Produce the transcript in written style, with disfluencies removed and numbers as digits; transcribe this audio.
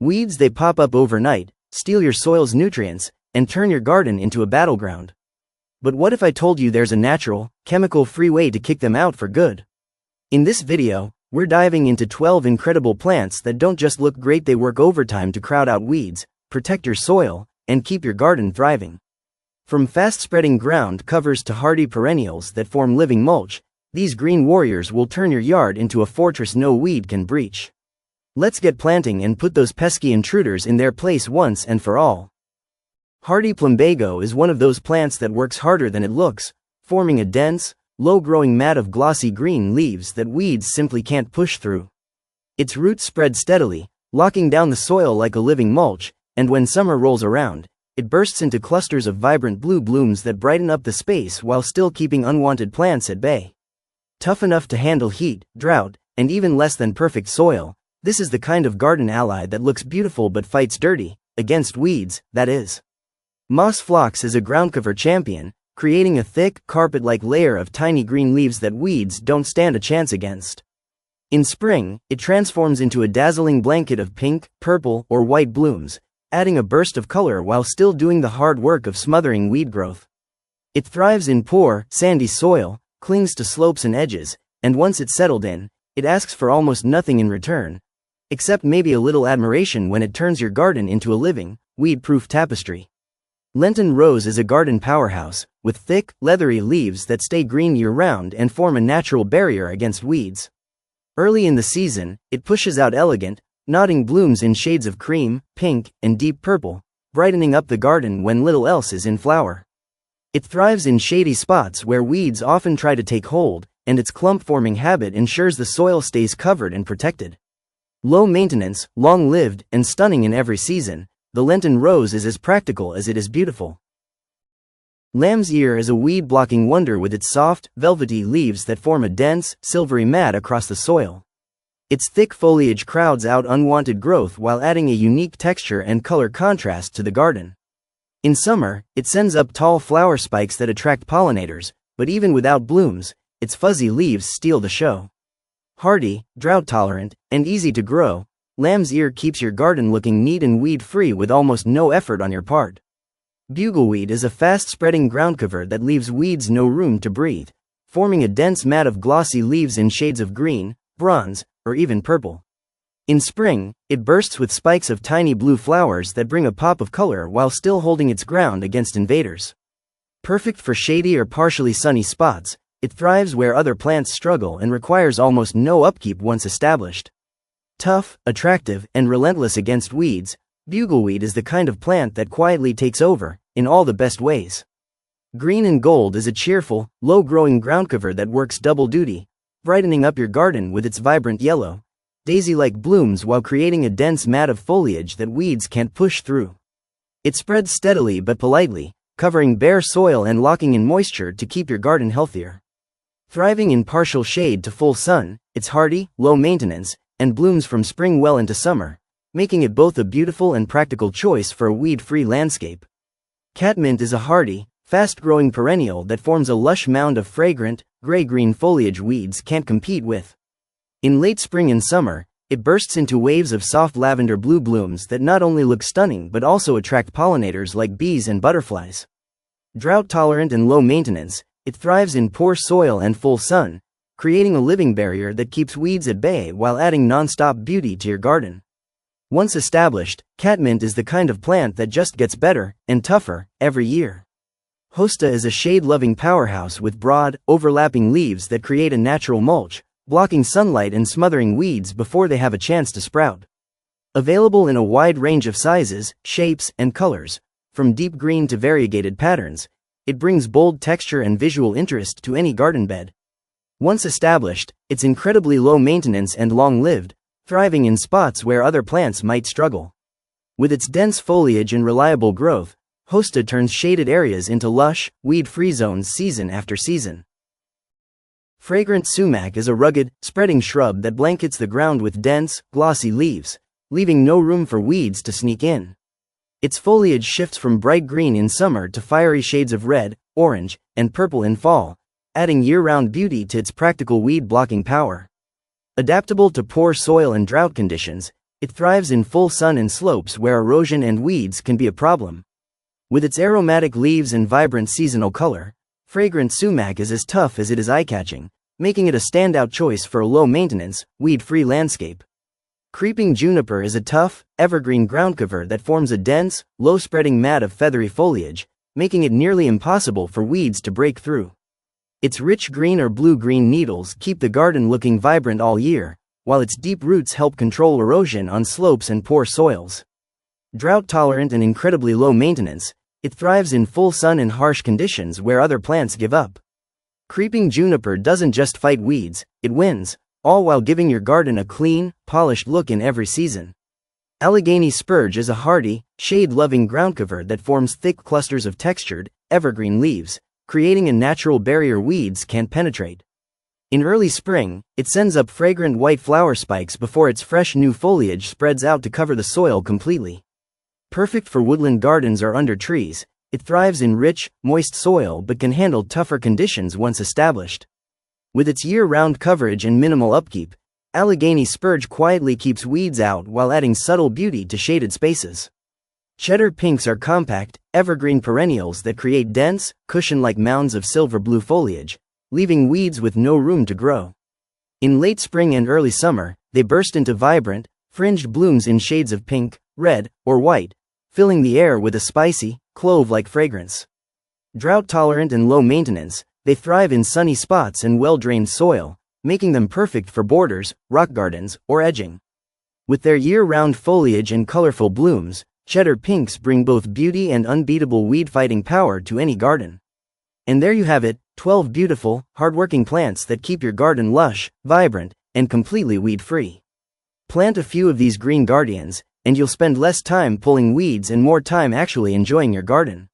Weeds, they pop up overnight, steal your soil's nutrients, and turn your garden into a battleground. But what if I told you there's a natural, chemical-free way to kick them out for good? In this video, we're diving into 12 incredible plants that don't just look great, they work overtime to crowd out weeds, protect your soil, and keep your garden thriving. From fast-spreading ground covers to hardy perennials that form living mulch, these green warriors will turn your yard into a fortress no weed can breach. Let's get planting and put those pesky intruders in their place once and for all. Hardy plumbago is one of those plants that works harder than it looks, forming a dense, low-growing mat of glossy green leaves that weeds simply can't push through. Its roots spread steadily, locking down the soil like a living mulch, and when summer rolls around, it bursts into clusters of vibrant blue blooms that brighten up the space while still keeping unwanted plants at bay. Tough enough to handle heat, drought, and even less than perfect soil, this is the kind of garden ally that looks beautiful but fights dirty, against weeds, that is. PHLOX is a groundcover champion, creating a thick, carpet-like layer of tiny green leaves that weeds don't stand a chance against. In spring, it transforms into a dazzling blanket of pink, purple, or white blooms, adding a burst of color while still doing the hard work of smothering weed growth. It thrives in poor, sandy soil, clings to slopes and edges, and once it's settled in, it asks for almost nothing in return, except maybe a little admiration when it turns your garden into a living, weed-proof tapestry. LENTEN rose is a garden powerhouse, with thick, leathery leaves that stay green year-round and form a natural barrier against weeds. Early in the season, it pushes out elegant, nodding blooms in shades of cream, pink, and deep purple, brightening up the garden when little else is in flower. It thrives in shady spots where weeds often try to take hold, and its clump-forming habit ensures the soil stays covered and protected. Low maintenance, long-lived, and stunning in every season, the LENTEN rose is as practical as it is beautiful. Lamb's ear is a weed-blocking wonder with its soft, velvety leaves that form a dense, silvery mat across the soil. Its thick foliage crowds out unwanted growth while adding a unique texture and color contrast to the garden. In summer, it sends up tall flower spikes that attract pollinators, but even without blooms, its fuzzy leaves steal the show. Hardy, drought-tolerant, and easy to grow, lamb's ear keeps your garden looking neat and weed-free with almost no effort on your part. Bugleweed is a fast-spreading groundcover that leaves weeds no room to breathe, forming a dense mat of glossy leaves in shades of green, bronze, or even purple. In spring, it bursts with spikes of tiny blue flowers that bring a pop of color while still holding its ground against invaders. Perfect for shady or partially sunny spots, it thrives where other plants struggle and requires almost no upkeep once established. Tough, attractive, and relentless against weeds, bugleweed is the kind of plant that quietly takes over, in all the best ways. Green and gold is a cheerful, low-growing groundcover that works double duty, brightening up your garden with its vibrant yellow, daisy-like blooms while creating a dense mat of foliage that weeds can't push through. It spreads steadily but politely, covering bare soil and locking in moisture to keep your garden healthier. Thriving in partial shade to full sun, it's hardy, low maintenance, and blooms from spring well into summer, making it both a beautiful and practical choice for a weed-free landscape. CATMINT is a hardy, fast-growing perennial that forms a lush mound of fragrant, gray-green foliage weeds can't compete with. In late spring and summer, it bursts into waves of soft lavender blue blooms that not only look stunning but also attract pollinators like bees and butterflies. Drought-tolerant and low maintenance, it thrives in poor soil and full sun, creating a living barrier that keeps weeds at bay while adding non-stop beauty to your garden. Once established, CATMINT is the kind of plant that just gets better and tougher every year. HOSTA is a shade-loving powerhouse with broad, overlapping leaves that create a natural mulch, blocking sunlight and smothering weeds before they have a chance to sprout. Available in a wide range of sizes, shapes, and colors, from deep green to variegated patterns, it brings bold texture and visual interest to any garden bed. Once established, it's incredibly low maintenance and long-lived, thriving in spots where other plants might struggle. With its dense foliage and reliable growth, HOSTA turns shaded areas into lush, weed-free zones season after season. Fragrant SUMAC is a rugged, spreading shrub that blankets the ground with dense, glossy leaves, leaving no room for weeds to sneak in. Its foliage shifts from bright green in summer to fiery shades of red, orange, and purple in fall, adding year-round beauty to its practical weed-blocking power. Adaptable to poor soil and drought conditions, It thrives in full sun and slopes where erosion and weeds can be a problem. With its aromatic leaves and vibrant seasonal color, fragrant sumac is as tough as it is eye-catching, making it a standout choice for a low-maintenance, weed-free landscape. Creeping juniper is a tough, evergreen ground cover that forms a dense, low-spreading mat of feathery foliage, making it nearly impossible for weeds to break through. Its rich green or blue-green needles keep the garden looking vibrant all year, while its deep roots help control erosion on slopes and poor soils. Drought-tolerant and incredibly low maintenance, it thrives in full sun and harsh conditions where other plants give up. Creeping juniper doesn't just fight weeds, it wins, all while giving your garden a clean, polished look in every season. Allegheny spurge is a hardy, shade-loving ground cover that forms thick clusters of textured, evergreen leaves, creating a natural barrier weeds can't penetrate. In early spring, it sends up fragrant white flower spikes before its fresh new foliage spreads out to cover the soil completely. Perfect for woodland gardens or under trees, it thrives in rich, moist soil but can handle tougher conditions once established. With its year-round coverage and minimal upkeep, Allegheny spurge quietly keeps weeds out while adding subtle beauty to shaded spaces. Cheddar pinks are compact, evergreen perennials that create dense, cushion-like mounds of silver-blue foliage, leaving weeds with no room to grow. In late spring and early summer, they burst into vibrant, fringed blooms in shades of pink, red, or white, filling the air with a spicy, clove-like fragrance. Drought-tolerant and low-maintenance, they thrive in sunny spots and well-drained soil, making them perfect for borders, rock gardens, or edging. With their year-round foliage and colorful blooms, cheddar pinks bring both beauty and unbeatable weed-fighting power to any garden. And there you have it, 12 beautiful, hardworking plants that keep your garden lush, vibrant, and completely weed-free. Plant a few of these green guardians, and you'll spend less time pulling weeds and more time actually enjoying your garden.